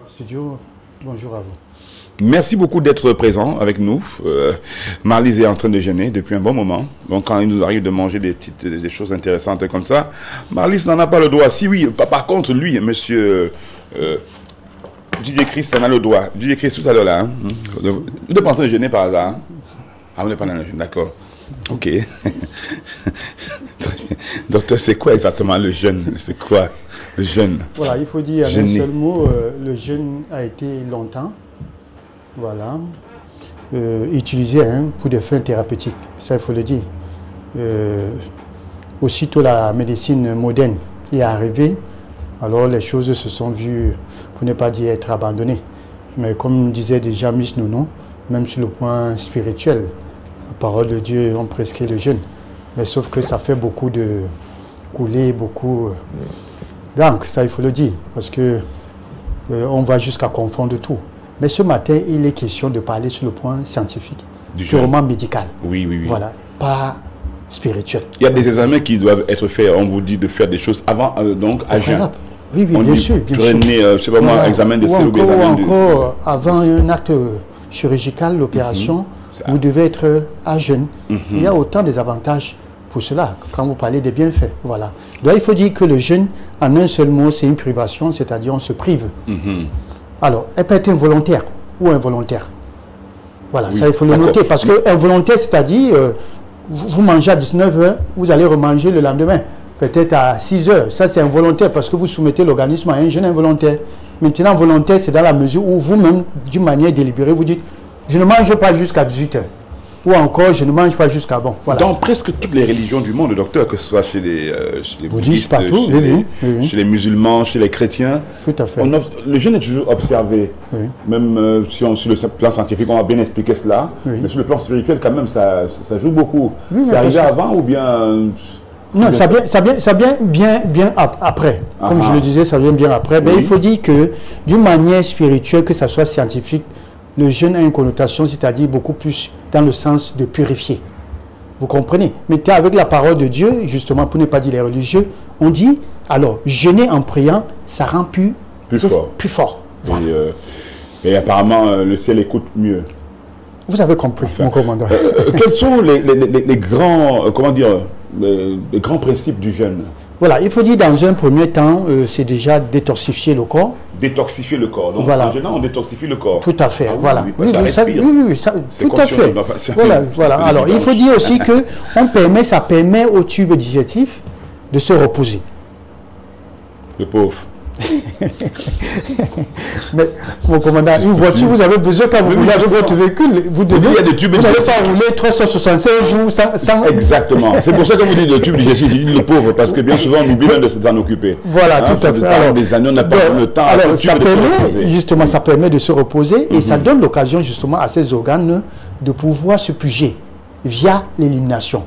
Studio, bonjour à vous. Merci beaucoup d'être présent avec nous. Marlise est en train de jeûner depuis un bon moment. Donc quand il nous arrive de manger des choses intéressantes comme ça, Marlise n'en a pas le droit. Si oui, par contre, lui, monsieur Didier Christ en a le droit. Didier Christ tout à l'heure là. Hein? Vous n'êtes pas en train de jeûner par hasard? Hein? Ah, vous n'êtes pas dans le jeûne, d'accord. Ok. Docteur, c'est quoi exactement le jeûne? C'est quoi le jeûne? Voilà, il faut dire en un seul mot, le jeûne a été longtemps, voilà, utilisé pour des fins thérapeutiques, ça il faut le dire. Aussitôt la médecine moderne est arrivée, alors les choses se sont vues, pour ne pas dire être abandonnées. Mais comme disait déjà Miss Nounou, même sur le point spirituel, la parole de Dieu ont prescrit le jeûne. Mais sauf que ça fait beaucoup de couler, beaucoup d'encre, ça il faut le dire, parce que on va jusqu'à confondre tout. Mais ce matin, il est question de parler sur le point scientifique, purement médical. Oui, oui, oui. Voilà, pas spirituel. Il y a des examens qui doivent être faits. On vous dit de faire des choses avant, donc, à jeûne. Oui, oui, bien sûr. Bien sûr. Je sais pas moi, examen de sel ou examen de... encore, avant un acte chirurgical, l'opération, vous devez être à jeûne. Il y a autant des avantages pour cela, quand vous parlez des bienfaits. Voilà. Donc, il faut dire que le jeûne, en un seul mot, c'est une privation, c'est-à-dire on se prive. Alors, elle peut être involontaire ou involontaire. Voilà, ça il faut le noter, parce que involontaire, c'est-à-dire, vous mangez à 19h, vous allez remanger le lendemain, peut-être à 6h. Ça, c'est involontaire, parce que vous soumettez l'organisme à un jeûne involontaire. Maintenant, volontaire, c'est dans la mesure où vous-même, d'une manière délibérée, vous dites, je ne mange pas jusqu'à 18h. Ou encore, je ne mange pas jusqu'à bon. Voilà. Dans presque toutes les religions du monde, docteur, que ce soit chez les bouddhistes, partout, chez les musulmans, chez les chrétiens, tout à fait. Le jeûne est toujours observé. Même si sur le plan scientifique, on a bien expliqué cela, mais sur le plan spirituel, quand même, ça joue beaucoup. C'est arrivé avant ou bien... Non, ça vient bien après. Comme je le disais, ça vient bien après. Mais il faut dire que, d'une manière spirituelle, que ça soit scientifique, le jeûne a une connotation, c'est-à-dire beaucoup plus dans le sens de purifier. Vous comprenez? Mais avec la parole de Dieu, justement, pour ne pas dire les religieux, on dit, alors, jeûner en priant, ça rend plus fort. Voilà. Et apparemment, le ciel écoute mieux. Vous avez compris, mon commandant. Quels sont les grands, comment dire, les grands principes du jeûne? Voilà, il faut dire dans un premier temps, c'est déjà détoxifier le corps. Détoxifier le corps. Donc, voilà. En jeûnant, on détoxifie le corps. Tout à fait, voilà. Oui, ça tout à fait. Voilà. Alors, il faut dire aussi que ça permet au tube digestif de se reposer. Le pauvre. Mais, mon commandant, une voiture, vous avez besoin quand vous roulez avec votre véhicule, vous n'allez pas rouler 365 jours sans... Exactement. C'est pour ça que vous dites le tube digestif, je dis le pauvre, parce que bien souvent, on oublie même de s'en occuper. Voilà, tout à fait. Alors, des années, on n'a pas le temps. Alors, ça permet, justement, ça permet de se reposer et ça donne l'occasion, justement, à ces organes de pouvoir se puger via l'élimination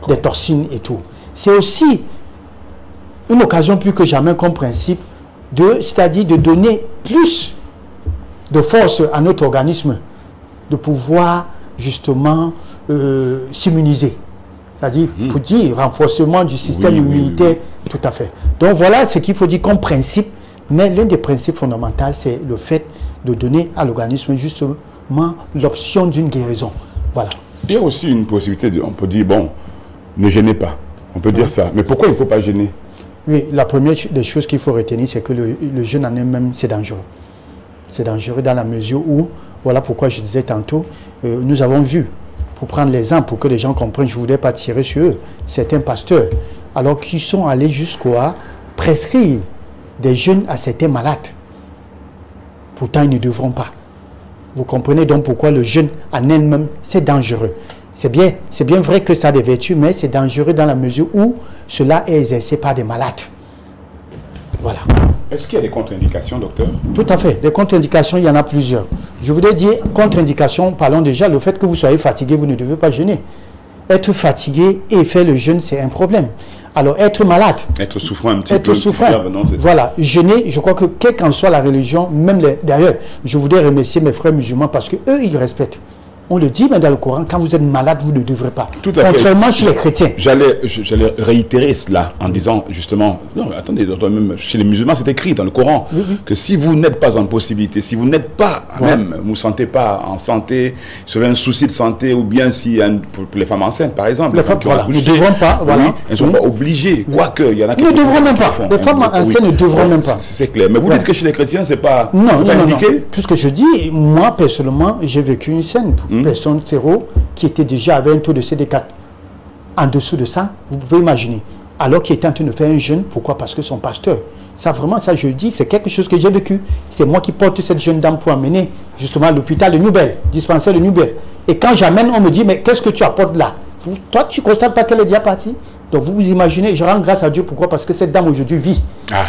des toxines et tout. C'est aussi une occasion plus que jamais comme principe c'est-à-dire de donner plus de force à notre organisme, de pouvoir justement s'immuniser. C'est-à-dire, pour dire, renforcement du système immunitaire, tout à fait. Donc voilà ce qu'il faut dire comme principe, mais l'un des principes fondamentaux, c'est le fait de donner à l'organisme justement l'option d'une guérison. Voilà. Il y a aussi une possibilité, on peut dire, bon, ne gênez pas, on peut dire ça, mais pourquoi il ne faut pas gêner? Oui, la première des choses qu'il faut retenir, c'est que le jeûne en lui-même, c'est dangereux. C'est dangereux dans la mesure où, voilà pourquoi je disais tantôt, nous avons vu, pour prendre l'exemple, pour que les gens comprennent, je ne voulais pas tirer sur eux, certains pasteurs, alors qu'ils sont allés jusqu'à prescrire des jeûnes à certains malades. Pourtant, ils ne devront pas. Vous comprenez donc pourquoi le jeûne en elle-même, c'est dangereux. C'est bien vrai que ça a des vertus, mais c'est dangereux dans la mesure où cela est exercé par des malades. Voilà. Est-ce qu'il y a des contre-indications, docteur? Tout à fait. Des contre-indications, il y en a plusieurs. Je voudrais dire, contre-indications, parlons déjà, le fait que vous soyez fatigué, vous ne devez pas jeûner. Être fatigué et faire le jeûne, c'est un problème. Alors, être malade. Être souffrant un petit peu. Être souffrant. Voilà. Jeûner, je crois que quelle qu'en soit la religion, même d'ailleurs, je voudrais remercier mes frères musulmans parce qu'eux, ils respectent. On le dit, mais dans le Coran, quand vous êtes malade, vous ne devrez pas. Tout à fait. Contrairement chez les chrétiens. J'allais réitérer cela en disant justement, non, attendez, même chez les musulmans, c'est écrit dans le Coran que si vous n'êtes pas en possibilité, si vous n'êtes pas même, vous ne sentez pas en santé, si vous avez un souci de santé, ou bien si pour les femmes enceintes, par exemple, les femmes, ne devront pas, elles ne sont pas obligées, quoique il y en a qui ne devront même pas. Les femmes enceintes ne devront même pas. C'est clair. Mais vous dites que chez les chrétiens, c'est pas indiqué. Puisque je dis, moi personnellement, j'ai vécu une scène. Personne zéro qui était déjà avec un taux de CD4 en dessous de ça, vous pouvez imaginer. Alors qu'il était en train de faire un jeûne, pourquoi? Parce que son pasteur. Ça vraiment, ça je dis, c'est quelque chose que j'ai vécu. C'est moi qui porte cette jeune dame pour amener justement à l'hôpital de Nubel, dispensaire de Nubel. Et quand j'amène, on me dit, mais qu'est-ce que tu apportes là? Toi, tu ne constates pas qu'elle est déjà partie? Donc vous vous imaginez, je rends grâce à Dieu, pourquoi? Parce que cette dame aujourd'hui vit.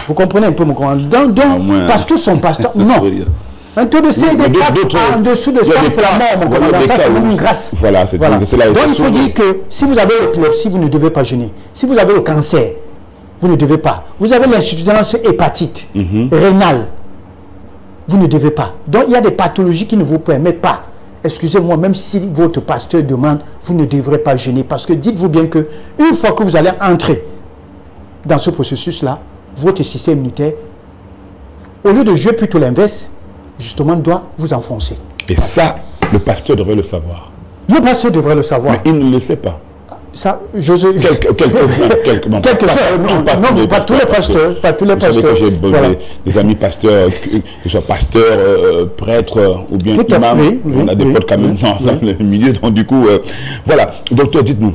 Vous comprenez un peu mon commandant? Donc, parce que son pasteur, non. Un taux de CD4 en dessous de ça, c'est la mort, mon commandant. Ça, c'est même une grâce. Voilà, c'est voilà. Donc, il faut dire que si vous avez l'épilepsie, vous ne devez pas jeûner. Si vous avez le cancer, vous ne devez pas. Vous avez l'insuffisance hépatite, rénale, vous ne devez pas. Donc, il y a des pathologies qui ne vous permettent pas. Excusez-moi, même si votre pasteur demande, vous ne devrez pas jeûner. Parce que dites-vous bien que une fois que vous allez entrer dans ce processus-là, votre système immunitaire, au lieu de jouer plutôt l'inverse, justement, doit vous enfoncer. Et ça, le pasteur devrait le savoir. Le pasteur devrait le savoir. Mais il ne le sait pas. Ça, Quelques-uns. Non, pas tous les pasteurs. Pas tous les pasteurs. J'ai des amis pasteurs, que ce soit pasteurs, prêtres ou bien imams. On a des potes quand même dans le milieu. Donc, du coup, voilà. Docteur, dites-nous.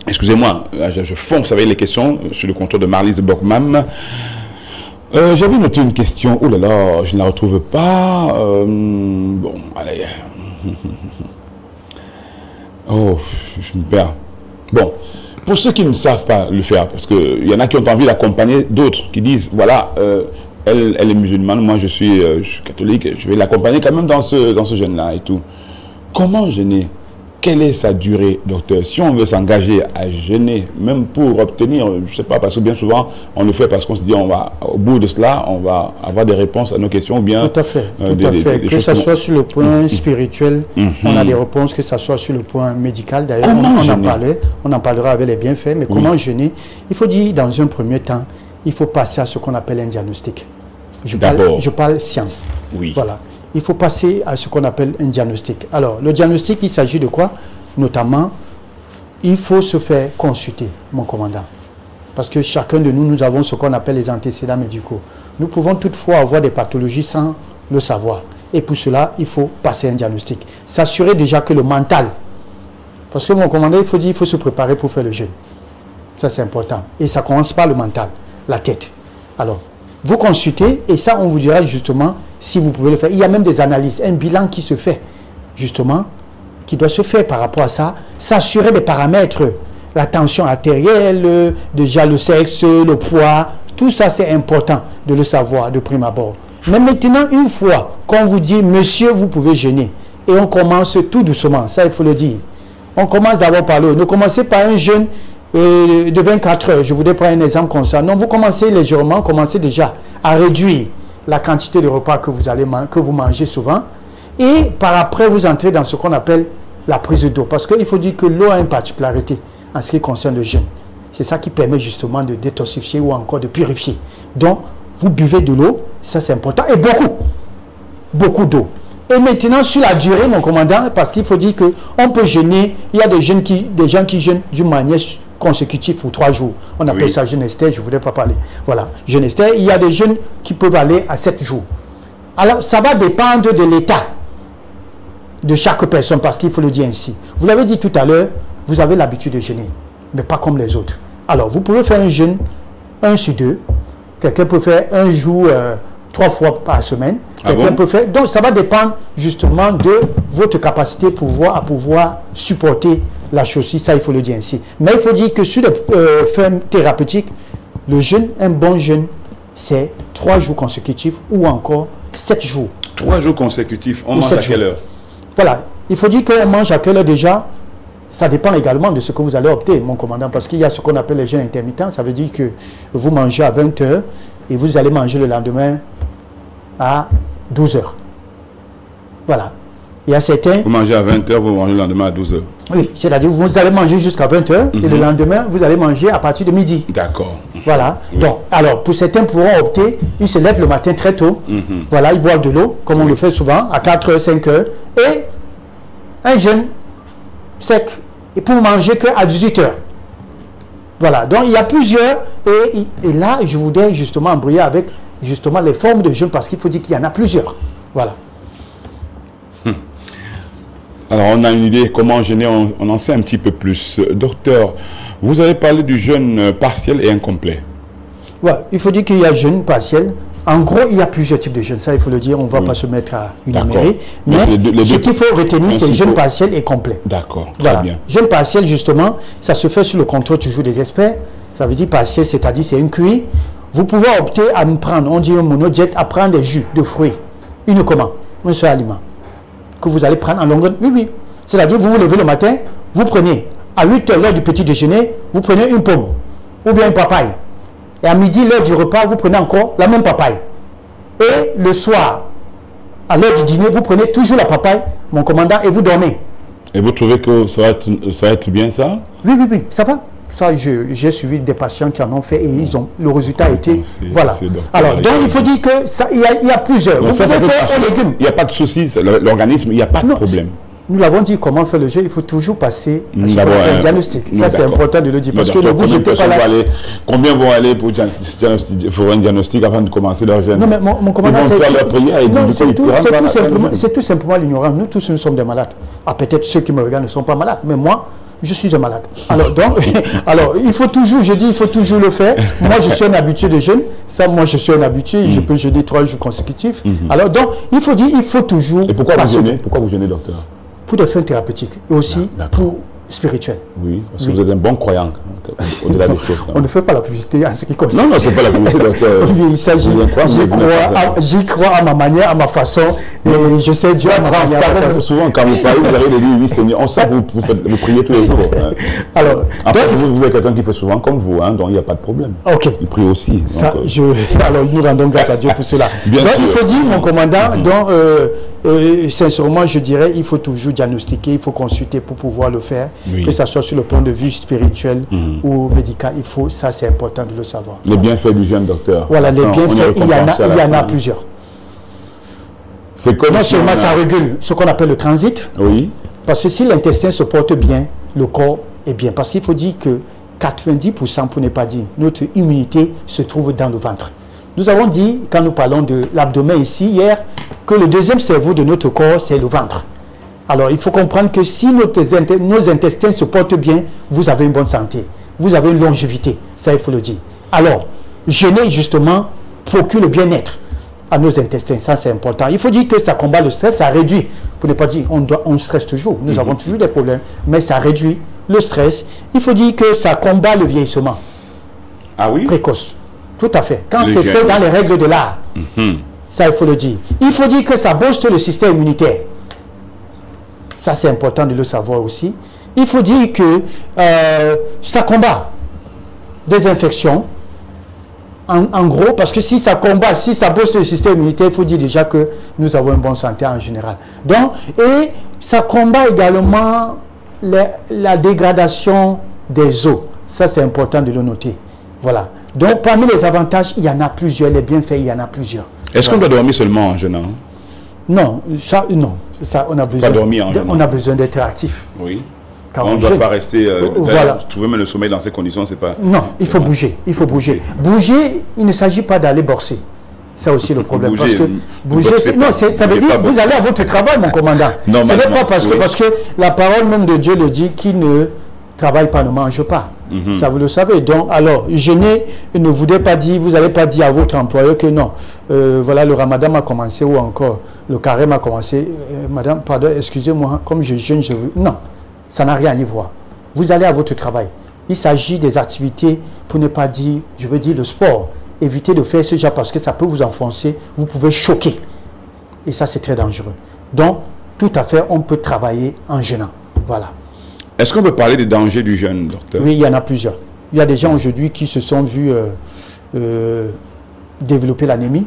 Excusez-moi, je fonce avec les questions sur le comptoir de Marlise Bokmam. J'avais noté une question. Oh là là, je ne la retrouve pas. Bon, allez. Oh, je me perds. Bon, pour ceux qui ne savent pas le faire, parce qu'il y en a qui ont envie d'accompagner d'autres, qui disent, voilà, elle est musulmane, moi je suis catholique, je vais l'accompagner quand même dans ce jeûne-là et tout. Comment jeûner? Quelle est sa durée, docteur? Si on veut s'engager à jeûner, même pour obtenir, je ne sais pas, parce que bien souvent, on le fait parce qu'on se dit, on va, au bout de cela, on va avoir des réponses à nos questions, ou bien... Tout à fait, tout à fait. Que ce soit sur le point spirituel, on a des réponses, que ce soit sur le point médical. D'ailleurs, on en parlera avec les bienfaits, mais comment jeûner? Il faut dire, dans un premier temps, il faut passer à ce qu'on appelle un diagnostic. Je parle science. Oui. Voilà. Il faut passer à ce qu'on appelle un diagnostic. Alors, le diagnostic, il s'agit de quoi? Notamment, il faut se faire consulter, mon commandant. Parce que chacun de nous, nous avons ce qu'on appelle les antécédents médicaux. Nous pouvons toutefois avoir des pathologies sans le savoir. Et pour cela, il faut passer un diagnostic. S'assurer déjà que le mental, parce que mon commandant, il faut dire, il faut se préparer pour faire le jeûne. Ça, c'est important. Et ça commence par le mental, la tête. Alors, vous consultez et ça, on vous dira justement si vous pouvez le faire. Il y a même des analyses, un bilan qui se fait, justement, qui doit se faire par rapport à ça, s'assurer des paramètres, la tension artérielle, déjà le sexe, le poids, tout ça c'est important de le savoir de prime abord. Mais maintenant, une fois qu'on vous dit, monsieur, vous pouvez jeûner, et on commence tout doucement, ça il faut le dire. On commence d'abord par le haut. Ne commencez pas un jeûne de 24 heures, je voudrais prendre un exemple comme ça. Non, vous commencez légèrement, commencez déjà à réduire la quantité de repas que vous mangez souvent. Et par après, vous entrez dans ce qu'on appelle la prise d'eau. Parce qu'il faut dire que l'eau a une particularité en ce qui concerne le jeûne. C'est ça qui permet justement de détoxifier ou encore de purifier. Donc, vous buvez de l'eau, ça c'est important. Et beaucoup d'eau. Et maintenant, sur la durée, mon commandant, parce qu'il faut dire qu'on peut jeûner, il y a des gens qui jeûnent d'une manière consécutive pour 3 jours. On appelle ça jeûne Esther, je ne voudrais pas parler. Voilà, jeûne Esther. Il y a des jeûnes qui peuvent aller à 7 jours. Alors, ça va dépendre de l'état de chaque personne, parce qu'il faut le dire ainsi. Vous l'avez dit tout à l'heure, vous avez l'habitude de jeûner, mais pas comme les autres. Alors, vous pouvez faire un jeûne 1 sur 2. Quelqu'un peut faire un jour 3 fois par semaine. Quelqu'un peut faire. Donc, ça va dépendre justement de votre capacité à pouvoir supporter la chose. Ça, il faut le dire ainsi. Mais il faut dire que sur les fermes thérapeutiques, le jeûne, un bon jeûne, c'est 3 jours consécutifs ou encore 7 jours. 3 jours consécutifs, on mange à quelle heure? Voilà. Il faut dire qu'on mange à quelle heure déjà? Ça dépend également de ce que vous allez opter, mon commandant, parce qu'il y a ce qu'on appelle les jeûnes intermittents. Ça veut dire que vous mangez à 20 h et vous allez manger le lendemain à 12 h. Voilà. Il y a certains... Vous mangez à 20h, vous mangez le lendemain à 12h. Oui, c'est-à-dire vous allez manger jusqu'à 20h et le lendemain, vous allez manger à partir de midi. D'accord. Voilà. Oui. Donc, alors, pour certains pourront opter, ils se lèvent le matin très tôt. Voilà, ils boivent de l'eau, comme on le fait souvent, à 4h, 5h. Et un jeûne sec, et pour manger qu'à 18h. Voilà. Donc, il y a plusieurs. Et là, je voudrais justement embrayer avec justement les formes de jeûne, parce qu'il faut dire qu'il y en a plusieurs. Voilà. Alors, on a une idée comment jeûner, on en sait un petit peu plus. Docteur, vous avez parlé du jeûne partiel et incomplet. Ouais, il faut dire qu'il y a jeûne partiel. En gros, il y a plusieurs types de jeûne. Ça, il faut le dire. On ne va pas se mettre à énumérer. Mais ce qu'il faut retenir, c'est jeûne partiel et complet. D'accord, très voilà. bien. Jeûne partiel, justement, ça se fait sous le contrôle toujours des experts. Ça veut dire partiel, c'est-à-dire c'est un cuit. Vous pouvez opter à me prendre, on dit un monodiète, à prendre des jus de fruits. Uniquement, un seul aliment. Que vous allez prendre en longueur. Oui, oui. C'est-à-dire, vous vous levez le matin, vous prenez, à 8h, l'heure du petit déjeuner, vous prenez une pomme ou bien une papaye. Et à midi, l'heure du repas, vous prenez encore la même papaye. Et le soir, à l'heure du dîner, vous prenez toujours la papaye, mon commandant, et vous dormez. Et vous trouvez que ça va être bien ça? Oui, oui, oui, ça va. Ça, j'ai suivi des patients qui en ont fait et ils ont, le résultat a été... Voilà. Alors, donc, il faut dire que ça, il y a plusieurs. Vous pouvez faire aux légumes. Il n'y a pas de souci, l'organisme, il n'y a pas de problème. Nous l'avons dit, comment faire le jeu, il faut toujours passer à un diagnostic. Ça, c'est important de le dire. Parce que ne vous jetez pas là. Combien vont aller pour un diagnostic avant de commencer leur jeûne? Non, mais mon commandant, c'est tout simplement l'ignorance. Nous tous, nous sommes des malades. Ah, peut-être ceux qui me regardent ne sont pas malades, mais moi, je suis un malade. Alors, donc, il faut toujours, je dis, il faut toujours le faire. Moi, je suis un habitué de jeûne. Ça, moi, je suis un habitué. Je peux jeûner 3 jours consécutifs. Alors, donc, il faut dire, il faut toujours... Et pourquoi vous jeûnez? Pourquoi vous jeûnez, docteur? Pour des fins thérapeutiques et aussi pour spirituel. Oui, parce que vous êtes un bon croyant, au-delà des choses. On ne fait pas la publicité en ce qui concerne. Non, non, c'est pas la publicité, docteur. Oui, il s'agit, j'y crois à ma manière, à ma façon, et je sais Dieu à ma manière. Souvent, quand vous parlez, vous arrivez de dire, oui, Seigneur, on sait que vous priez tous les jours. Hein. Alors, en fait, vous êtes quelqu'un qui fait souvent comme vous, hein, donc il n'y a pas de problème. Ok. Il prie aussi. Ça, alors, nous rendons grâce à Dieu pour cela. Bien donc, sûr. il faut dire, mon commandant, donc, sincèrement, je dirais, il faut toujours diagnostiquer, il faut consulter pour pouvoir le faire, que ce soit sur le point de vue spirituel ou médical. Il faut, ça c'est important de le savoir. Les bienfaits du jeûne, docteur. Voilà, les bienfaits, il y en a plusieurs. Non seulement ça régule ce qu'on appelle le transit, parce que si l'intestin se porte bien, le corps est bien. Parce qu'il faut dire que 90%, pour ne pas dire, notre immunité se trouve dans le ventre. Nous avons dit, quand nous parlons de l'abdomen ici, hier, que le deuxième cerveau de notre corps, c'est le ventre. Alors, il faut comprendre que si nos intestins se portent bien, vous avez une bonne santé. Vous avez une longévité. Ça, il faut le dire. Alors, jeûner, justement, procure le bien-être à nos intestins. Ça, c'est important. Il faut dire que ça combat le stress, ça réduit. Pour ne pas dire, on stresse toujours. Nous avons toujours des problèmes. Mais ça réduit le stress. Il faut dire que ça combat le vieillissement. Ah oui? Précoce. Tout à fait. Quand c'est fait dans les règles de l'art, ça, il faut le dire. Il faut dire que ça booste le système immunitaire. Ça, c'est important de le savoir aussi. Il faut dire que ça combat des infections. En gros, parce que si ça combat, si ça booste le système immunitaire, il faut dire déjà que nous avons une bonne santé en général. Donc, et ça combat également la dégradation des os. Ça, c'est important de le noter. Voilà. Donc, parmi les avantages, il y en a plusieurs. Les bienfaits, il y en a plusieurs. Est-ce qu'on doit dormir seulement en jeûnant? Non, ça, non. Ça, on a besoin, on a besoin d'être actif. Oui. On ne doit pas rester... voilà. Trouver même le sommeil dans ces conditions, c'est pas... Non, il faut bouger. Il faut bouger. Bouger, il ne s'agit pas d'aller borser. C'est aussi le problème. Bouger, parce que bouger, non, ça veut dire vous allez à votre travail, mon commandant. Ce n'est pas parce que la parole même de Dieu le dit, qui ne travaille pas ne mange pas. Ça, vous le savez. Donc, alors, jeûner ne voudrait pas dire, vous n'allez pas dire à votre employeur que non, voilà, le ramadan a commencé ou encore le carême a commencé. Madame, pardon, excusez-moi, comme je jeûne, je veux... Non, ça n'a rien à y voir. Vous allez à votre travail. Il s'agit des activités, pour ne pas dire, je veux dire le sport. Évitez de faire ce genre parce que ça peut vous enfoncer, vous pouvez choquer. Et ça, c'est très dangereux. Donc, tout à fait, on peut travailler en jeûnant. Voilà. Est-ce qu'on peut parler des dangers du jeûne, docteur? Oui, il y en a plusieurs. Il y a des gens aujourd'hui qui se sont vus développer l'anémie,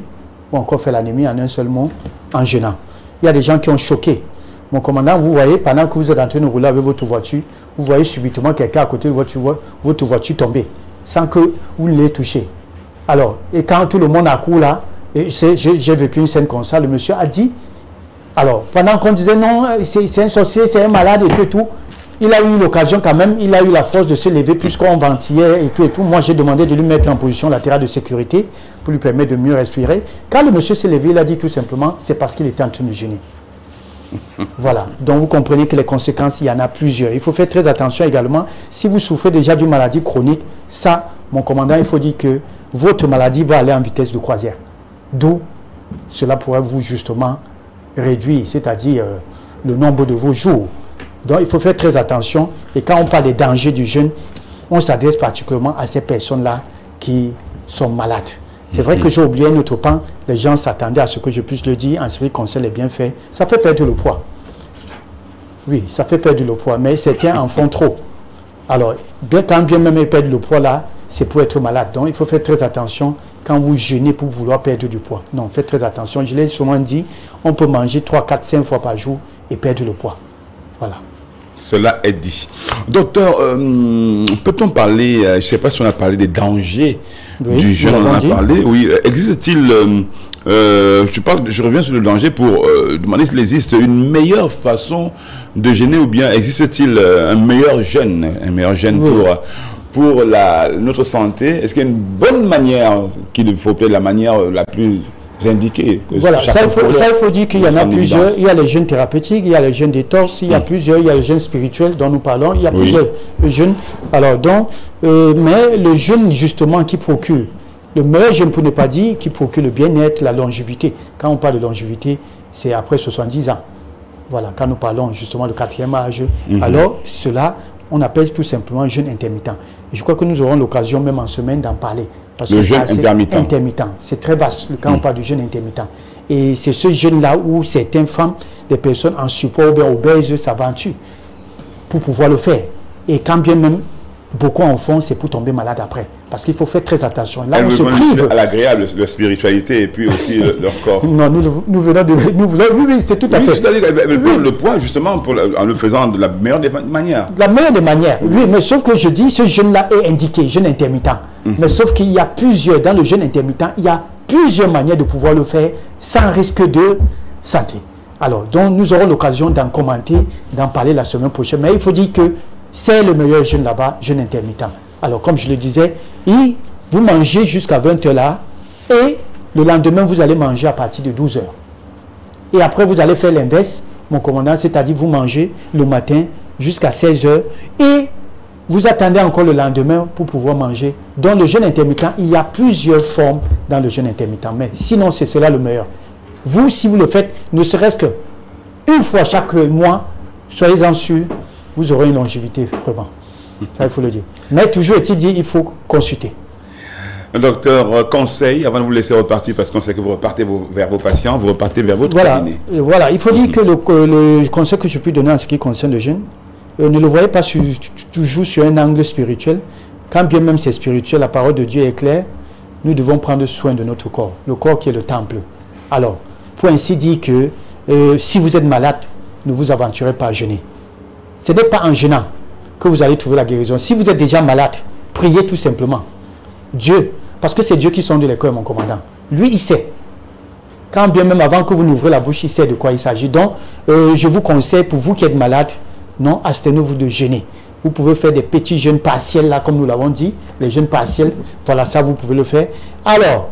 ou encore faire l'anémie en un seul mot, en jeûnant. Il y a des gens qui ont choqué Mon commandant, vous voyez, pendant que vous êtes en train de rouler avec votre voiture, vous voyez subitement quelqu'un à côté de votre voiture tomber, sans que vous ne l'ayez touché. Alors, et quand tout le monde accourt là, j'ai vécu une scène comme ça, le monsieur a dit, alors, pendant qu'on disait non, c'est un sorcier, c'est un malade et tout, il a eu l'occasion quand même, il a eu la force de se lever puisqu'on ventillait et tout. Moi, j'ai demandé de lui mettre en position latérale de sécurité pour lui permettre de mieux respirer. Quand le monsieur s'est levé, il a dit tout simplement, c'est parce qu'il était en train de jeûner. Voilà, donc vous comprenez que les conséquences, il y en a plusieurs. Il faut faire très attention également. Si vous souffrez déjà d'une maladie chronique, ça, mon commandant, il faut dire que votre maladie va aller en vitesse de croisière. D'où cela pourrait vous justement réduire, c'est-à-dire le nombre de vos jours. Donc il faut faire très attention. Et quand on parle des dangers du jeûne, on s'adresse particulièrement à ces personnes-là qui sont malades. C'est vrai que j'ai oublié un autre pan. Les gens s'attendaient à ce que je puisse le dire en ce qui concerne les bienfaits. Ça fait perdre le poids. Oui, ça fait perdre le poids, mais certains en font trop. Alors, quand bien même ils perdent le poids là, c'est pour être malade. Donc il faut faire très attention quand vous jeûnez pour vouloir perdre du poids. Non, faites très attention. Je l'ai souvent dit, on peut manger 3, 4, 5 fois par jour et perdre le poids. Voilà. Cela est dit. Docteur, peut-on parler, je ne sais pas si on a parlé des dangers du jeûne, on en a parlé, oui. Existe-t-il, je reviens sur le danger pour demander s'il existe une meilleure façon de jeûner ou bien existe-t-il un meilleur jeûne oui, pour notre santé? Est-ce qu'il y a une bonne manière qu'il faut peut-être la manière la plus indiqué. Voilà, ça il faut dire qu'il y en a plusieurs. Il y a les jeûnes thérapeutiques, il y a les jeûnes détox, il y a plusieurs, il y a les jeûnes spirituels dont nous parlons, il y a plusieurs jeûnes. Alors donc, mais le jeûne justement qui procure, le meilleur jeûne pour ne pas dire, qui procure le bien-être, la longévité. Quand on parle de longévité, c'est après 70 ans. Voilà, quand nous parlons justement du 4e âge, alors cela, on appelle tout simplement jeûne intermittent. Et je crois que nous aurons l'occasion même en semaine d'en parler. Parce le jeûne intermittent. C'est très vaste quand on parle du jeûne intermittent. Et c'est ce jeûne-là où certaines femmes, des personnes en support ou bien obèses s'aventurent pour pouvoir le faire. Et quand bien même beaucoup en font, c'est pour tomber malade après. Parce qu'il faut faire très attention. Là, on se prive. À l'agréable, la spiritualité et puis aussi leur corps. Non, nous venons de... oui, c'est tout à fait. C'est-à-dire qu'elle prend le poids justement en le faisant de la meilleure des manières. De la meilleure des manières, oui. Mais sauf que je dis, ce jeûne-là est indiqué, jeûne intermittent. Mais sauf qu'il y a plusieurs, dans le jeûne intermittent, il y a plusieurs manières de pouvoir le faire sans risque de santé. Alors, donc, nous aurons l'occasion d'en commenter, d'en parler la semaine prochaine. Mais il faut dire que c'est le meilleur jeûne là-bas, jeûne intermittent. Alors, comme je le disais, vous mangez jusqu'à 20 h là, et le lendemain, vous allez manger à partir de 12 h. Et après, vous allez faire l'inverse, mon commandant, c'est-à-dire vous mangez le matin jusqu'à 16 h, et vous attendez encore le lendemain pour pouvoir manger. Dans le jeûne intermittent, il y a plusieurs formes dans le jeûne intermittent, mais sinon, c'est cela le meilleur. Vous, si vous le faites, ne serait-ce qu'une fois chaque mois, soyez-en sûrs, vous aurez une longévité, vraiment. Ça, il faut le dire. Mais toujours est-il dit, il faut consulter. Docteur, conseil, avant de vous laisser repartir, parce qu'on sait que vous repartez vers vos patients, vous repartez vers votre cabinet. Voilà, il faut dire que le conseil que je peux donner en ce qui concerne le jeûne, ne le voyez pas toujours sur un angle spirituel. Quand bien même c'est spirituel, la parole de Dieu est claire, nous devons prendre soin de notre corps, le corps qui est le temple. Alors, pour ainsi dire que si vous êtes malade, ne vous aventurez pas à jeûner. Ce n'est pas en jeûnant que vous allez trouver la guérison. Si vous êtes déjà malade, priez tout simplement. Dieu, parce que c'est Dieu qui sonde les cœurs, mon commandant. Lui, il sait. Quand bien même avant que vous n'ouvrez la bouche, il sait de quoi il s'agit. Donc, je vous conseille, pour vous qui êtes malade, non, abstenez-vous de jeûner. Vous pouvez faire des petits jeûnes partiels, là, comme nous l'avons dit. Les jeûnes partiels, voilà, ça, vous pouvez le faire. Alors,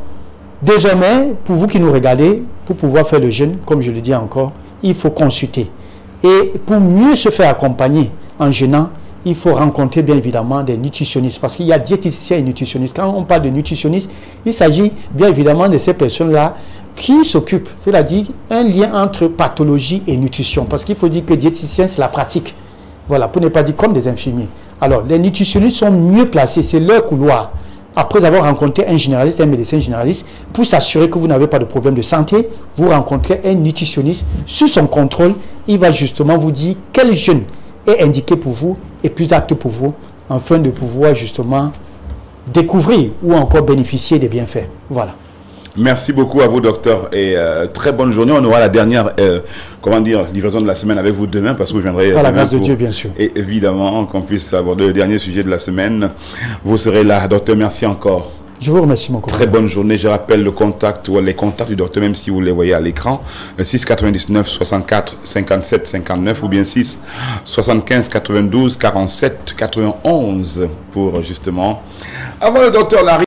désormais, pour vous qui nous regardez, pour pouvoir faire le jeûne, comme je le dis encore, il faut consulter. Et pour mieux se faire accompagner en jeûnant, il faut rencontrer bien évidemment des nutritionnistes, parce qu'il y a diététiciens et nutritionnistes. Quand on parle de nutritionnistes, il s'agit bien évidemment de ces personnes-là qui s'occupent, c'est-à-dire un lien entre pathologie et nutrition, parce qu'il faut dire que diététicien, c'est la pratique. Voilà, pour ne pas dire comme des infirmiers. Alors, les nutritionnistes sont mieux placés, c'est leur couloir. Après avoir rencontré un généraliste, un médecin généraliste, pour s'assurer que vous n'avez pas de problème de santé, vous rencontrez un nutritionniste. Sous son contrôle, il va justement vous dire quel jeûne est indiqué pour vous et plus apte pour vous, afin de pouvoir justement découvrir ou encore bénéficier des bienfaits. Voilà. Merci beaucoup à vous, docteur, et très bonne journée. On aura la dernière, livraison de la semaine avec vous demain, parce que je viendrai... Par la grâce de Dieu, bien sûr. Et évidemment, qu'on puisse aborder le dernier sujet de la semaine. Vous serez là. Docteur, merci encore. Je vous remercie, mon copain. Très bonne journée. Je rappelle le contact ou les contacts du docteur, même si vous les voyez à l'écran, 6 99 64 57 59 ou bien 6 75 92 47 91 pour justement avoir le docteur Larry.